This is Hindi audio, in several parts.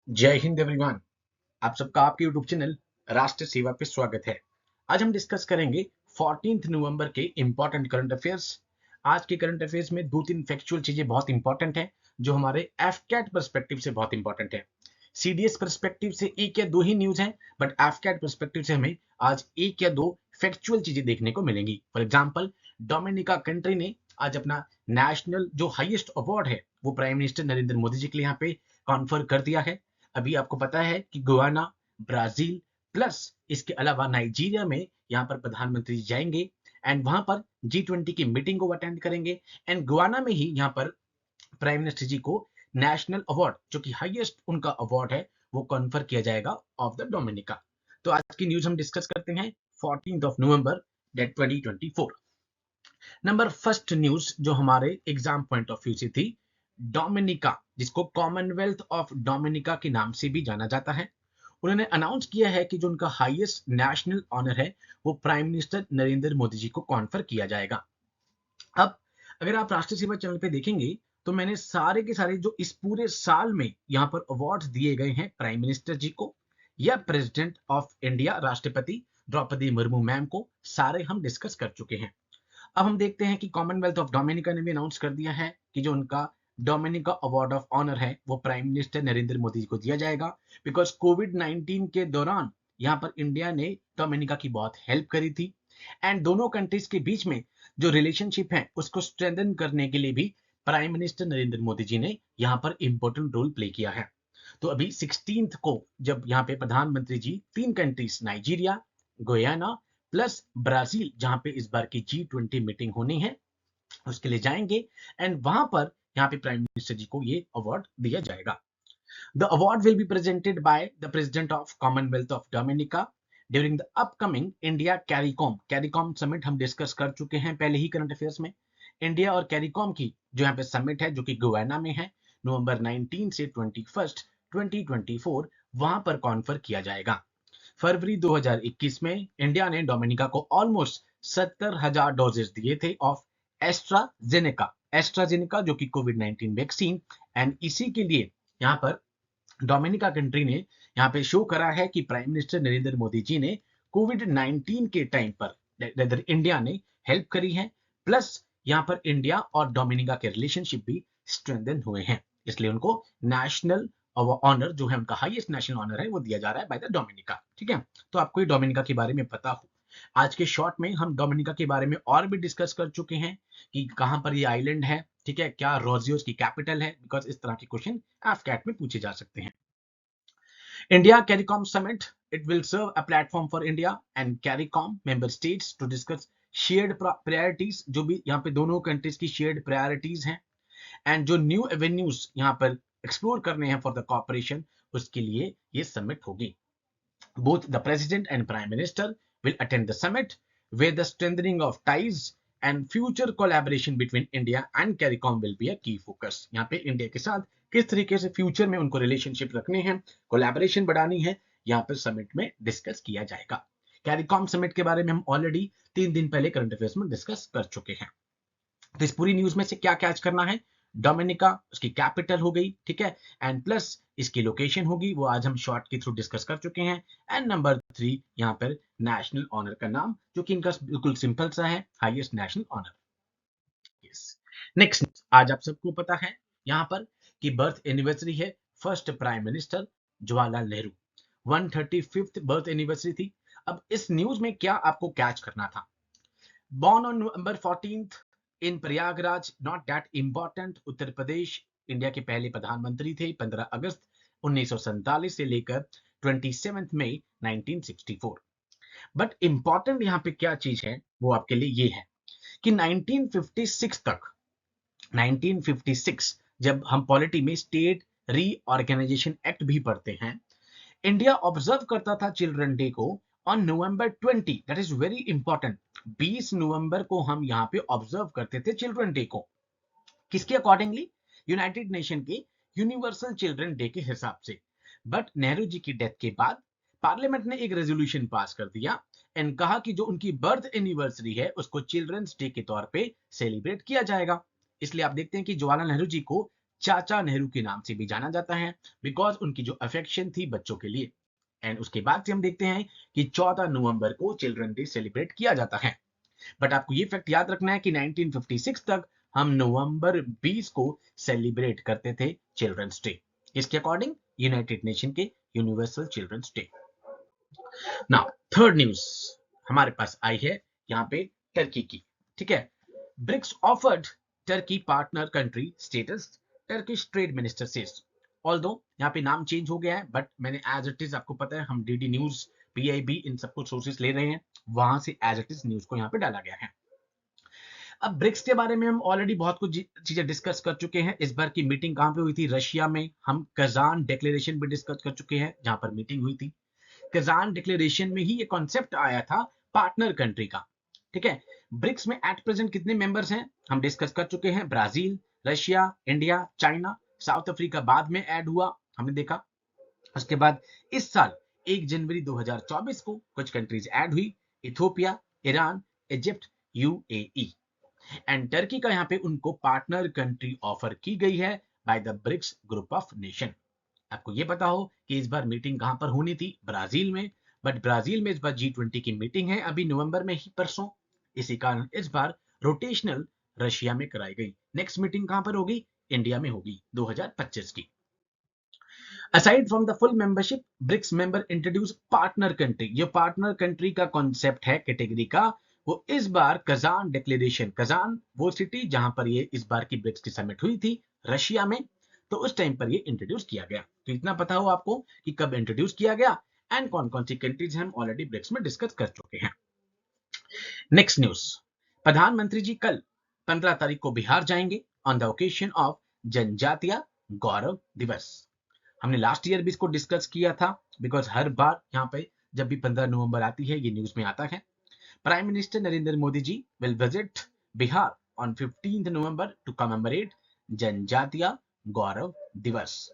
जय हिंद एवरीवन। आप सबका आपके यूट्यूब चैनल राष्ट्र सेवा पे स्वागत है। आज हम डिस्कस करेंगे 14 नवंबर के इंपॉर्टेंट करंट अफेयर्स। आज के करंट अफेयर्स में दो तीन फैक्चुअल चीजें बहुत इंपॉर्टेंट है जो हमारे एफकैट पर्सपेक्टिव से बहुत इंपॉर्टेंट है। सीडीएस पर्सपेक्टिव से एक या दो ही न्यूज है, बट एफकैट पर्सपेक्टिव से हमें आज एक या दो फैक्चुअल चीजें देखने को मिलेंगी। फॉर एग्जाम्पल, डोमिनिका कंट्री ने आज अपना नेशनल जो हाईएस्ट अवार्ड है वो प्राइम मिनिस्टर नरेंद्र मोदी जी के लिए यहाँ पे कॉन्फर कर दिया है। अभी आपको पता है कि गुयाना, ब्राजील प्लस इसके अलावा नाइजीरिया में यहाँ पर प्रधानमंत्री जाएंगे एंड वहां पर G20 की मीटिंग को अटेंड करेंगे एंड गुयाना में ही यहाँ पर प्राइम मिनिस्टर जी को नेशनल अवार्ड जो कि हाईएस्ट उनका अवार्ड है वो कॉन्फर किया जाएगा ऑफ द डोमिनिका। तो आज की न्यूज हम डिस्कस करते हैं 14 नवंबर 2024। नंबर फर्स्ट न्यूज जो हमारे एग्जाम पॉइंट ऑफ व्यू से थी, डोमिनिका जिसको कॉमनवेल्थ ऑफ डोमिनिका के नाम से भी जाना जाता है, उन्होंने अनाउंस किया है कि जो उनका हाईएस्ट नेशनल ऑनर है वो प्राइम मिनिस्टर नरेंद्र मोदी जी को कॉन्फर किया जाएगा। अब अगर आप राष्ट्रीय सेवा चैनल पे देखेंगे तो मैंने सारे के सारे जो इस पूरे साल में यहाँ पर अवार्ड्स दिए गए हैं प्राइम मिनिस्टर जी को या प्रेसिडेंट ऑफ इंडिया राष्ट्रपति द्रौपदी मुर्मू मैम को, सारे हम डिस्कस कर चुके हैं। अब हम देखते हैं कि कॉमनवेल्थ ऑफ डोमिनिका ने भी अनाउंस कर दिया है कि जो उनका डोमिनिका अवार्ड ऑफ ऑनर है वो प्राइम मिनिस्टर नरेंद्र मोदी जी को दिया जाएगा, बिकॉज कोविड-19 के दौरान यहाँ पर इंडिया ने डोमिनिका की बहुत हेल्प करी थी एंड दोनों कंट्रीज के बीच में जो रिलेशनशिप है उसको स्ट्रेंथन करने के लिए भी प्राइम मिनिस्टर नरेंद्र मोदी जी ने यहाँ पर इंपॉर्टेंट रोल प्ले किया है। तो अभी 16 को जब यहाँ पे प्रधानमंत्री जी तीन countries Nigeria, Guyana plus Brazil जहां पे इस बार की G20 मीटिंग होनी है उसके लिए जाएंगे एंड वहां पर यहाँ पे प्राइम मिनिस्टर जी को ये अवार्ड दिया जाएगा। The award will be presented by the president of Commonwealth of Dominica during the upcoming India CARICOM summit. हम डिस्कस कर चुके हैं पहले ही करंट अफेयर्स में। इंडिया और कैरिकॉम की जो यहाँ पे समिट है जो कि गुयाना में है, नवंबर 19 से 21 2024 वहां पर कॉन्फर किया जाएगा। फरवरी 2021 में इंडिया ने डोमिनिका को ऑलमोस्ट 70,000 डोजेस दिए थे ऑफ एस्ट्राजेनेका जो कि कोविड-19 वैक्सीन एंड इसी के लिए यहाँ पर डोमिनिका कंट्री ने यहाँ पे शो करा है कि प्राइम मिनिस्टर नरेंद्र मोदी जी ने कोविड-19 के टाइम पर इंडिया ने हेल्प करी है, प्लस यहाँ पर इंडिया और डोमिनिका के रिलेशनशिप भी स्ट्रेंथन हुए हैं, इसलिए उनको नेशनल ऑनर जो है उनका हाईएस्ट नेशनल ऑनर है वो दिया जा रहा है बाय द डोमिनिका। ठीक है, तो आपको ये डोमिनिका के बारे में पता हो। आज के शॉर्ट में हम डोमिनिका के बारे में और भी डिस्कस कर चुके हैं कि कहां पर ये आइलैंड है, ठीक है, क्या रोजियोस की कैपिटल है, बिकॉज इस तरह के क्वेश्चन एफकैट में पूछे जा सकते हैं। India CARICOM Summit, it will serve a platform for India and CARICOM member states to discuss shared priorities, जो भी यहाँ पे दोनों कंट्रीज की शेयर्ड प्रायोरिटीज हैं एंड जो न्यू एवेन्यूज यहाँ पर एक्सप्लोर करने हैं फॉर द कॉपरेशन, उसके लिए ये समिट होगी। Both the president and prime minister will attend the summit, where the strengthening of ties and future collaboration between India and CARICOM will be a key focus। यहाँ पे इंडिया के साथ किस तरीके से फ्यूचर में उनको रिलेशनशिप रखने हैं, कोलैबोरेशन बढ़ानी है, यहाँ पर समिट में डिस्कस किया जाएगा। कैरिकॉम समिट के बारे में हम ऑलरेडी 3 दिन पहले करंट अफेयर्स में डिस्कस कर चुके हैं। तो इस पूरी न्यूज में से क्या कैच करना है, डोमिनिका उसकी कैपिटल हो गई, ठीक है, एंड प्लस इसकी लोकेशन होगी वो आज हम शॉर्ट के थ्रू डिस्कस कर चुके हैं, एंड नंबर 3 यहाँ पर नेशनल ऑनर का नाम जो कि इनका बिल्कुल सिंपल सा है, highest national honour. Yes, next, आज आप सबको पता है यहाँ पर कि बर्थ एनिवर्सरी है first prime minister Jawaharlal Nehru, 135th birth anniversary थी। अब इस न्यूज में क्या आपको कैच करना था, born on November 14th in Prayagraj, not that important, Uttar Pradesh, India के पहले प्रधानमंत्री थे 15 अगस्त 1947 से लेकर 27 मई 1964। बट इंपॉर्टेंट यहाँ पे क्या चीज है वो आपके लिए ये है कि 1956 तक, 1956 जब हम पॉलिटी में स्टेट रीऑर्गेनाइजेशन एक्ट भी पढ़ते हैं, इंडिया ऑब्जर्व करता था चिल्ड्रन डे को on November 20, that is very important. 20 नवंबर को हम यहाँ पे ऑब्जर्व करते थे चिल्ड्रन डे को, किसके अकॉर्डिंगली, यूनाइटेड नेशन के यूनिवर्सल चिल्ड्रन डे के हिसाब से। बट नेहरू जी की डेथ के बाद पार्लियामेंट ने एक रेजोल्यूशन पास कर दिया एंड कहा कि जो उनकी बर्थ एनिवर्सरी है उसको चिल्ड्रंस डे के तौर पे सेलिब्रेट किया जाएगा। इसलिए आप देखते हैं कि जवाहरलाल नेहरू जी को चाचा नेहरू के नाम से भी जाना जाता है, बिकॉज उनकी जो अफेक्शन थी बच्चों के लिए। एंड उसके बाद से हम देखते हैं कि 14 नवंबर को चिल्ड्रन डे सेलिब्रेट किया जाता है। बट आपको ये फैक्ट याद रखना है कि 1956 तक हम नवंबर 20 को सेलिब्रेट करते थे चिल्ड्रंस डे, इसके अकॉर्डिंग यूनाइटेड नेशन के Universal Children's Day. Now third news हमारे पास आई है यहाँ पे टर्की की। ठीक है, BRICS offered Turkey partner country status, Turkish trade minister says. Although यहाँ पे नाम चेंज हो गया है, बट मैंने एज इट इज, आपको पता है हम डीडी न्यूज, पीआईबी, इन सबको सोर्सेस ले रहे हैं, वहां से एज इट इज न्यूज को यहाँ पे डाला गया है। अब ब्रिक्स के बारे में हम ऑलरेडी बहुत कुछ चीजें डिस्कस कर चुके हैं। इस बार की मीटिंग कहां पे हुई थी? रशिया में। हम कजान डिक्लेरेशन भी डिस्कस कर चुके हैं, जहां पर मीटिंग हुई थी। कजान डिक्लेरेशन में ही ये कॉन्सेप्ट आया था पार्टनर कंट्री का। ठीक है, ब्रिक्स में एट प्रेजेंट कितने मेंबर्स हैं हम डिस्कस कर चुके हैं। Brazil, Russia, India, China, south Africa बाद में ऐड हुआ, हमने देखा। उसके बाद इस साल 1 जनवरी 2024 को कुछ कंट्रीज ऐड हुई, Ethiopia, Iran, Egypt, UAE. And Turkey का यहाँ पे उनको पार्टनर कंट्री ऑफर की गई है by the BRICS group of nation. आपको ये पता हो कि इस बार मीटिंग कहां पर होनी थी? ब्राजील में। बट ब्राजील में इस बार G20 की मीटिंग है अभी नवंबर में ही, परसों। इसी कारण इस बार रोटेशनल रशिया में कराई गई। नेक्स्ट मीटिंग कहां पर होगी? इंडिया में होगी 2025 की। Aside from the full membership, BRICS member introduce partner country. ये पार्टनर कंट्री का कॉन्सेप्ट है कैटेगरी का, वो इस बार कजान डिक्लेरेशन, कजान वो सिटी जहां पर ये इस बार की ब्रिक्स की समिट हुई थी रशिया में, तो उस टाइम पर ये इंट्रोड्यूस किया गया। तो इतना पता हो आपको कि कब इंट्रोड्यूस किया गया एंड कौन कौन सी कंट्रीज हम ऑलरेडी ब्रिक्स में डिस्कस कर चुके हैं। नेक्स्ट न्यूज, प्रधानमंत्री जी कल 15 तारीख को बिहार जाएंगे ऑन द ओकेजन ऑफ जनजातीय गौरव दिवस। हमने लास्ट ईयर भी इसको डिस्कस किया था, बिकॉज हर बार यहाँ पे जब भी 15 नवंबर आती है ये न्यूज में आता है। Prime minister Narendra Modi ji will visit Bihar on 15 November to commemorate Janjatiya Gaurav दिवस।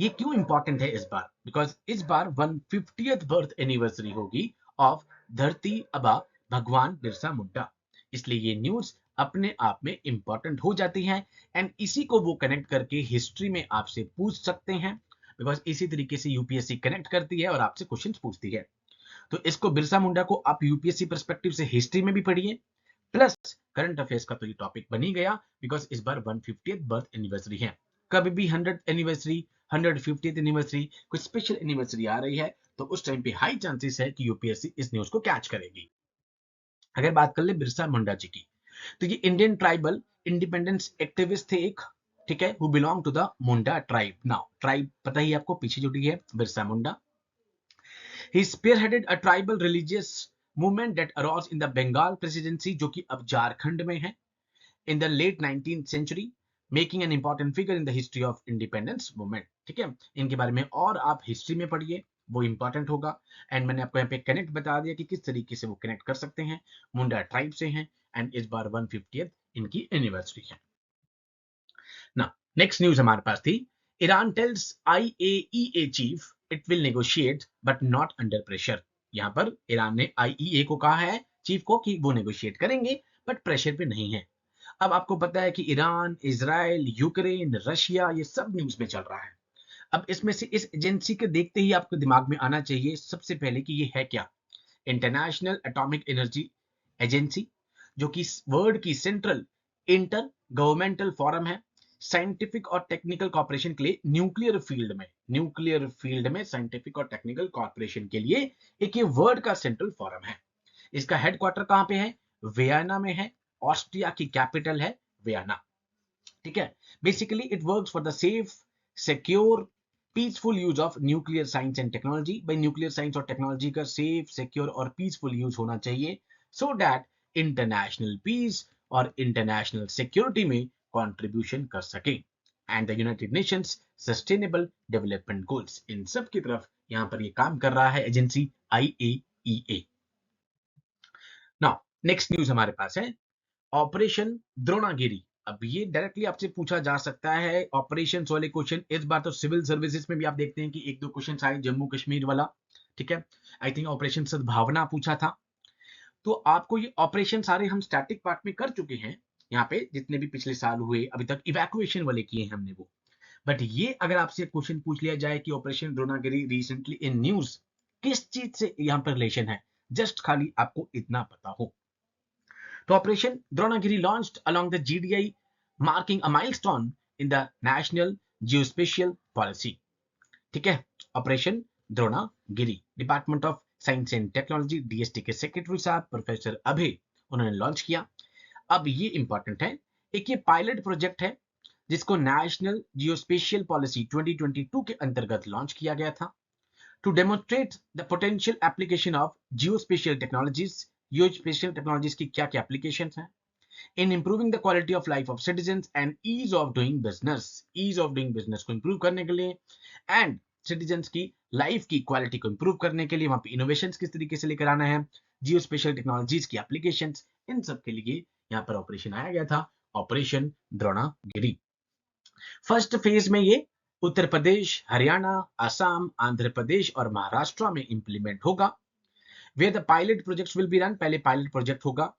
ये क्यों इंपॉर्टेंट है इस बार? बिकॉज इस बार 150th बर्थ एनिवर्सरी होगी ऑफ धरती आबा भगवान बिरसा मुंडा, इसलिए ये न्यूज अपने आप में इंपॉर्टेंट हो जाती है। एंड इसी को वो कनेक्ट करके हिस्ट्री में आपसे पूछ सकते हैं, बिकॉज इसी तरीके से यूपीएससी कनेक्ट करती है और आपसे क्वेश्चंस पूछती है। तो इसको, बिरसा मुंडा को आप यूपीएससी पर्सपेक्टिव से हिस्ट्री में भी पढ़िए, प्लस करंट अफेयर्स का तो ये टॉपिक बन ही गया, बिकॉज इस बार 150th बर्थ एनिवर्सरी है। कभी भी 100th एनिवर्सरी, 150th एनिवर्सरी, कुछ स्पेशल एनिवर्सरी आ रही है, तो उस टाइम पे हाई चांसेस है कि यूपीएससी इस न्यूज को कैच करेगी। अगर बात कर ले बिरसा मुंडा जी की, तो ये इंडियन ट्राइबल इंडिपेंडेंस एक्टिविस्ट थे एक। ठीक है, who belong to the Munda tribe. Now tribe पता ही आपको, पीछे जुड़ी है Birsa Munda. He spearheaded a tribal religious movement that arose in the Bengal presidency, जो कि अब झारखंड में है, in the late 19th century, making an important figure in the history of independence movement। ठीक है, इनके बारे में और आप हिस्ट्री में पढ़िए, वो इंपॉर्टेंट होगा। एंड मैंने आपको यहाँ पे कनेक्ट बता दिया कि किस तरीके से वो कनेक्ट कर सकते हैं, मुंडा ट्राइब से हैं, एंड इस बार 150th इनकी एनिवर्सरी है ना। नेक्स्ट न्यूज हमारे पास थी, Iran tells IAEA chief it will negotiate but not under pressure. यहां पर ईरान ने IEA को कहा है, चीफ को, कि वो नेगोशिएट करेंगे बट प्रेशर पे नहीं है। अब आपको पता है कि ईरान, इजराइल, यूक्रेन, रशिया, ये सब न्यूज में चल रहा है। अब इसमें से इस एजेंसी के देखते ही आपको दिमाग में आना चाहिए सबसे पहले कि ये है क्या। इंटरनेशनल एटॉमिक एनर्जी एजेंसी, जो कि वर्ल्ड की सेंट्रल इंटर गवर्नमेंटल फोरम है साइंटिफिक और टेक्निकल कॉर्पोरेशन के लिए न्यूक्लियर फील्ड में साइंटिफिक और टेक्निकल कॉर्पोरेशन के लिए एक ये वर्ल्ड का सेंट्रल फोरम है। इसका हेडक्वार्टर कहां पे है? वियना में है, ऑस्ट्रिया की कैपिटल है वियना। ठीक है, basically it works for the safe, secure, peaceful use of nuclear science and technology. भाई न्यूक्लियर साइंस और टेक्नोलॉजी का सेफ, सिक्योर और पीसफुल यूज होना चाहिए, सो दैट इंटरनेशनल पीस और इंटरनेशनल सिक्योरिटी में कंट्रीब्यूशन कर सके, and the United Nations sustainable development goals, इन सब की तरफ यहां पर ये काम कर रहा है agency IAEA। Now next news हमारे पास है ऑपरेशन द्रोणागिरी। अब ये डायरेक्टली आपसे पूछा जा सकता है, ऑपरेशन वाले क्वेश्चन इस बार तो सिविल सर्विसेज में भी आप देखते हैं कि एक दो क्वेश्चन आए, जम्मू कश्मीर वाला। ठीक है, आई थिंक ऑपरेशन सद्भावना पूछा था। तो आपको ये ऑपरेशन सारे हम स्टैटिक पार्ट में कर चुके हैं, यहाँ पे जितने भी पिछले साल हुए अभी तक इवैक्यूएशन वाले किए हैं हमने वो। बट ये अगर आपसे क्वेश्चन पूछ लिया जाए कि operation Dronagiri recently in news किस चीज से यहाँ पर रिलेशन है, जस्ट खाली आपको इतना पता हो तो operation Dronagiri launched along the GDI, marking a milestone in the national geospatial policy। ठीक है, operation Dronagiri department of science and technology DST के सेक्रेटरी साहब प्रोफेसर अभय उन्होंने लॉन्च किया। अब ये इंपॉर्टेंट है, एक ये पायलट प्रोजेक्ट है जिसको नेशनल जियोस्पेशियल पॉलिसी 2022 के अंतर्गत लॉन्च किया गया था to demonstrate the potential application of geospatial technologies. Geospatial technologies की क्या क्या एप्लीकेशन हैं in improving the quality of life of citizens and ease of doing business. Ease of doing business को इंप्रूव करने के लिए एंड सिटीजन्स की लाइफ की क्वालिटी को इंप्रूव करने के लिए वहां पे इनोवेशन किस तरीके से लेकर आना है, जियोस्पेशियल टेक्नोलॉजीज की एप्लीकेशन, इन सब के लिए यहाँ पर ऑपरेशन आया गया था, ऑपरेशन द्रोणागिरी। फर्स्ट फेज में ये उत्तर प्रदेश, हरियाणा, असम, आंध्र प्रदेश और महाराष्ट्र में इंप्लीमेंट होगा। Where the pilot projects will be run, पहले पायलट प्रोजेक्ट होगा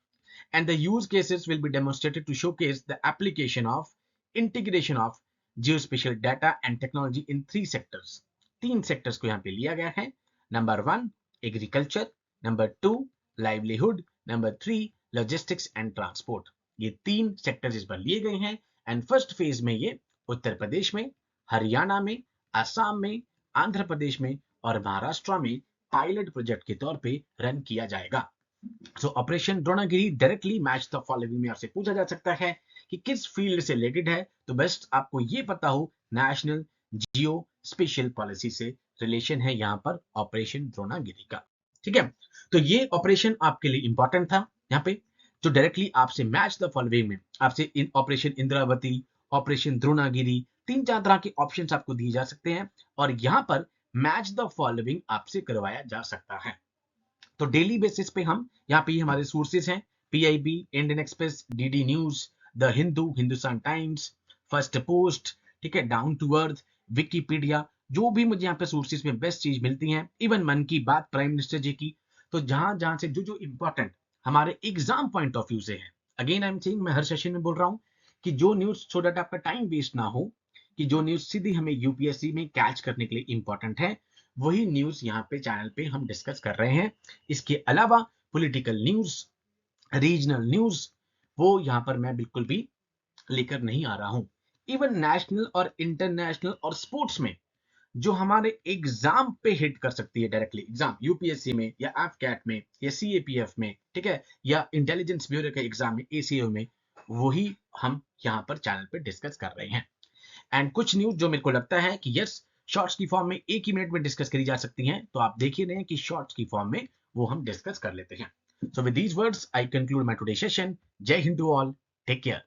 and the use cases will be demonstrated to showcase the application of integration of geospatial data and technology in 3 sectors। 3 sectors को यहाँ पे लिया गया है। Number 1 agriculture, number 2 livelihood, number 3 logistics and transport. ये 3 सेक्टर्स इस बार लिए गए हैं एंड फर्स्ट फेज में ये उत्तर प्रदेश में, हरियाणा में, असम में, आंध्र प्रदेश में और महाराष्ट्र में पायलट प्रोजेक्ट के तौर पे रन किया जाएगा। सो operation Dronagiri directly match the following में आपसे पूछा जा सकता है कि किस फील्ड से रिलेटेड है, तो बेस्ट आपको ये पता हो नेशनल जियो स्पेशल पॉलिसी से रिलेशन है यहाँ पर ऑपरेशन द्रोणागिरी का। ठीक है, तो ये ऑपरेशन आपके लिए इंपॉर्टेंट था यहाँ पे, जो डायरेक्टली आपसे मैच द फॉलोइंग में आपसे इन ऑपरेशन इंद्रावती, ऑपरेशन द्रोणागिरी 3-4 तरह के ऑप्शंस आपको दिए जा सकते हैं और यहाँ पर मैच द फॉलोइंग आपसे करवाया जा सकता है। तो डेली बेसिस पे हम यहाँ पे हमारे सोर्सेज हैं PIB, Indian express, DD news, the Hindu, Hindustan times, first post, ठीक है, डाउन टू अर्थ, विकीपीडिया, जो भी मुझे यहाँ पे सोर्सेज में बेस्ट चीज मिलती हैं, इवन मन की बात प्राइम मिनिस्टर जी की। तो जहां जहां से जो जो इंपॉर्टेंट हमारे एग्जाम पॉइंट ऑफ व्यू से है, अगेन आई एम सेइंग, मैं हर सेशन में बोल रहा हूँ कि जो न्यूज, सो दैट आपका टाइम वेस्ट ना हो, कि जो न्यूज सीधी हमें यूपीएससी में कैच करने के लिए इंपॉर्टेंट है, वही न्यूज यहाँ पे चैनल पे हम डिस्कस कर रहे हैं। इसके अलावा पॉलिटिकल न्यूज, रीजनल न्यूज, वो यहाँ पर मैं बिल्कुल भी लेकर नहीं आ रहा हूं। इवन नेशनल और इंटरनेशनल और स्पोर्ट्स में जो हमारे एग्जाम पे हिट कर सकती है डायरेक्टली, एग्जाम यूपीएससी में या एफकैट में या सीएपीएफ में, ठीक है, या इंटेलिजेंस ब्यूरो के एग्जाम में ACO में, वही हम यहाँ पर चैनल पे डिस्कस कर रहे हैं। एंड कुछ न्यूज जो मेरे को लगता है कि यस शॉर्ट्स की फॉर्म में 1 ही मिनट में डिस्कस करी जा सकती हैं, तो आप देख ही रहे हैं कि शॉर्ट्स की फॉर्म में वो हम डिस्कस कर लेते हैं। So with these words I conclude my today session. Jai Hind to all, take care.